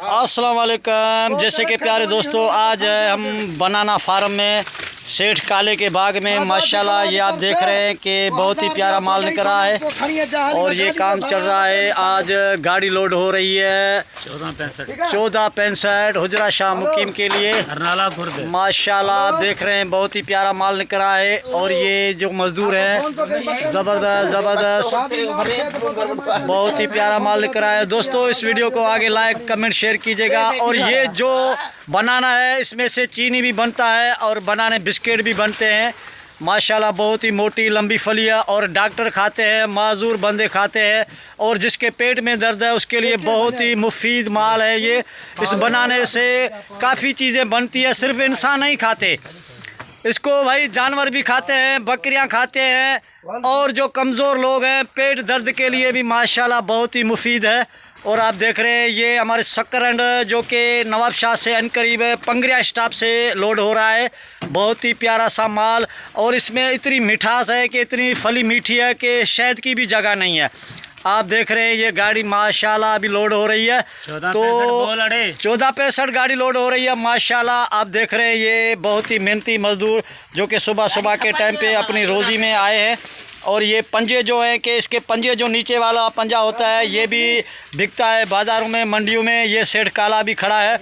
अस्सलाम वालेकुम। जैसे कि प्यारे दोस्तों, आज हम बनाना फार्म में सेठ काले के बाग में माशाल्लाह ये आप देख रहे हैं कि बहुत ही प्यारा माल निकल रहा है और ये काम चल रहा है। आज गाड़ी लोड हो रही है 1465 हुजरा शाह मुकीम के लिए माशाल्लाह आप देख रहे हैं बहुत ही प्यारा माल निकल रहा है। और ये जो मजदूर है ज़बरदस्त बहुत ही प्यारा माल निकल रहा है। दोस्तों इस वीडियो को आगे लाइक कमेंट शेयर कीजिएगा। और ये जो बनाना है इसमें से चीनी भी बनता है और बनाने बिस्किट भी बनते हैं माशाल्लाह। बहुत ही मोटी लंबी फलियाँ और डॉक्टर खाते हैं, माजूर बंदे खाते हैं और जिसके पेट में दर्द है उसके लिए बहुत ही मुफीद माल है ये। इस बनाने से काफ़ी चीज़ें बनती है, सिर्फ इंसान नहीं खाते इसको भाई, जानवर भी खाते हैं, बकरियां खाते हैं और जो कमज़ोर लोग हैं पेट दर्द के लिए भी माशाल्लाह बहुत ही मुफीद है। और आप देख रहे हैं ये हमारे सकरंड जो कि नवाब शाह से अनकरीब पंगरिया स्टाफ से लोड हो रहा है। बहुत ही प्यारा सा माल और इसमें इतनी मिठास है कि इतनी फली मीठी है कि शहद की भी जगह नहीं है। आप देख रहे हैं ये गाड़ी माशाल्लाह अभी लोड हो रही है, तो 1465 गाड़ी लोड हो रही है माशाल्लाह। आप देख रहे हैं ये बहुत ही मेहनती मजदूर जो कि सुबह सुबह के टाइम पे अपनी रोज़ी में आए हैं। और ये पंजे जो हैं कि इसके पंजे जो नीचे वाला पंजा होता है ये भी बिकता है बाज़ारों में, मंडियों में। ये सेठ काला भी खड़ा है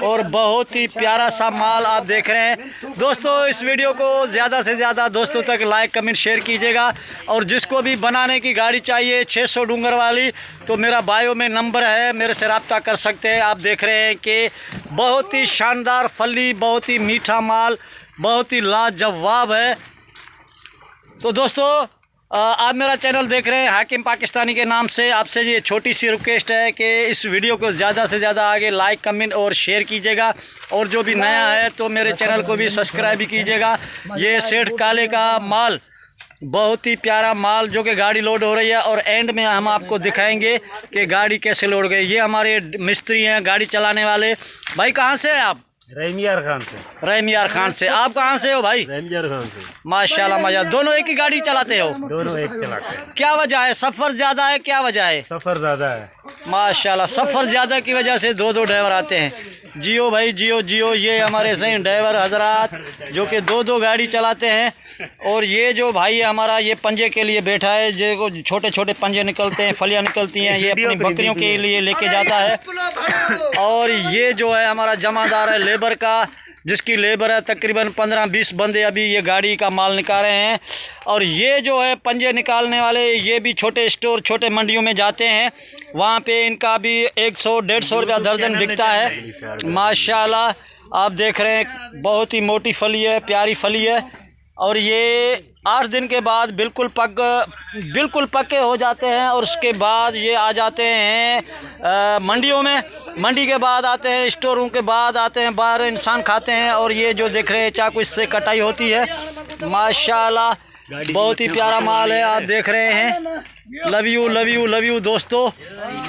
और बहुत ही प्यारा सा माल आप देख रहे हैं। दोस्तों इस वीडियो को ज़्यादा से ज़्यादा दोस्तों तक लाइक कमेंट शेयर कीजिएगा। और जिसको भी बनाने की गाड़ी चाहिए 600 डूंगर वाली, तो मेरा बायो में नंबर है, मेरे से रब्ता कर सकते हैं। आप देख रहे हैं कि बहुत ही शानदार फली, बहुत ही मीठा माल, बहुत ही लाजवाब है। तो दोस्तों आप मेरा चैनल देख रहे हैं हाकिम पाकिस्तानी के नाम से। आपसे ये छोटी सी रिक्वेस्ट है कि इस वीडियो को ज़्यादा से ज़्यादा आगे लाइक कमेंट और शेयर कीजिएगा। और जो भी नया है तो मेरे चैनल को भी सब्सक्राइब भी कीजिएगा। ये सेठ काले का माल बहुत ही प्यारा माल जो कि गाड़ी लोड हो रही है और एंड में हम आपको दिखाएंगे कि गाड़ी कैसे लोड गई। ये हमारे मिस्त्री हैं गाड़ी चलाने वाले। भाई कहाँ से हैं आप? रहीमियार खान से। रहीमियार खान से। आप कहाँ से हो भाई? रहीमियार खान से। माशाल्लाह मजा। दोनों एक ही गाड़ी चलाते हो? दोनों एक चलाते हैं। क्या वजह है? सफ़र ज़्यादा है? क्या वजह है? सफ़र ज़्यादा है माशाल्लाह। सफ़र ज़्यादा की वजह से दो ड्राइवर आते हैं। जियो भाई जियो जियो। ये हमारे सही ड्राइवर हजरात जो कि दो गाड़ी चलाते हैं। और ये जो भाई है हमारा ये पंजे के लिए बैठा है, जो छोटे छोटे पंजे निकलते हैं, फलियाँ निकलती हैं, ये अपनी बकरियों के लिए लेके जाता है। और ये जो है हमारा जमादार है लेबर का, जिसकी लेबर है तकरीबन 15-20 बंदे अभी ये गाड़ी का माल निकाल रहे हैं। और ये जो है पंजे निकालने वाले ये भी छोटे स्टोर छोटे मंडियों में जाते हैं, वहाँ पे इनका भी 100-150 रुपया दर्जन बिकता है माशाल्लाह। आप देख रहे हैं बहुत ही मोटी फली है, प्यारी फली है। और ये 8 दिन के बाद बिल्कुल पक्के हो जाते हैं और उसके बाद ये आ जाते हैं मंडियों में। मंडी के बाद आते हैं स्टोरों के बाद आते हैं बाहर, इंसान खाते हैं। और ये जो देख रहे हैं चाकू इससे कटाई होती है माशाल्लाह। बहुत ही प्यारा माल है आप देख रहे हैं। Love you love you love you दोस्तों।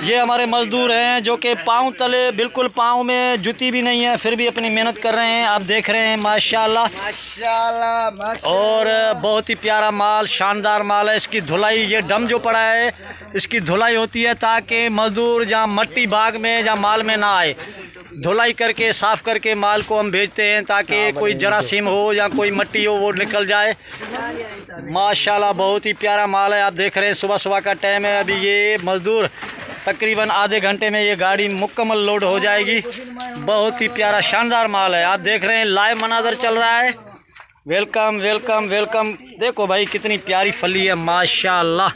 ये हमारे मज़दूर हैं जो कि पाँव तले बिल्कुल पाँव में जूती भी नहीं है फिर भी अपनी मेहनत कर रहे हैं। आप देख रहे हैं माशाल्लाह माशाल्लाह। और बहुत ही प्यारा माल, शानदार माल है। इसकी धुलाई, ये डम जो पड़ा है इसकी धुलाई होती है ताकि मज़दूर जहाँ मट्टी बाग में जहाँ माल में ना आए, धुलाई करके साफ़ करके माल को हम भेजते हैं ताकि कोई जरासीम हो या कोई मट्टी हो वो निकल जाए माशाल्लाह। बहुत ही प्यारा माल है आप देख रहे हैं। सुबह सुबह का टाइम है, अभी ये मज़दूर तकरीबन आधे घंटे में ये गाड़ी मुकम्मल लोड हो जाएगी। बहुत ही प्यारा शानदार माल है आप देख रहे हैं। लाइव मनाजर चल रहा है। Welcome welcome welcome. देखो भाई कितनी प्यारी फली है माशाल्लाह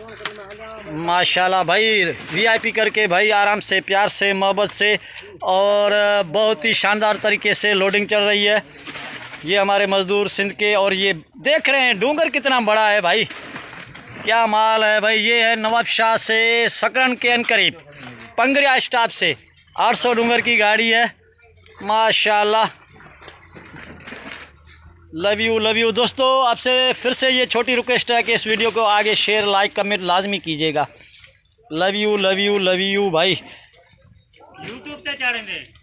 माशाल्लाह। भाई वीआईपी करके भाई आराम से प्यार से मोहब्बत से और बहुत ही शानदार तरीके से लोडिंग चल रही है। ये हमारे मज़दूर सिंध के। और ये देख रहे हैं डूंगर कितना बड़ा है भाई, क्या माल है भाई। ये है नवाब शाह से सकरन के अनकरीब पंगरिया स्टाफ से 800 डूंगर की गाड़ी है माशाल्लाह। लव यू दोस्तों। आपसे फिर से ये छोटी रिक्वेस्ट है कि इस वीडियो को आगे शेयर लाइक कमेंट लाजमी कीजिएगा। लव यू भाई। यूट्यूब पे चढ़ेंगे।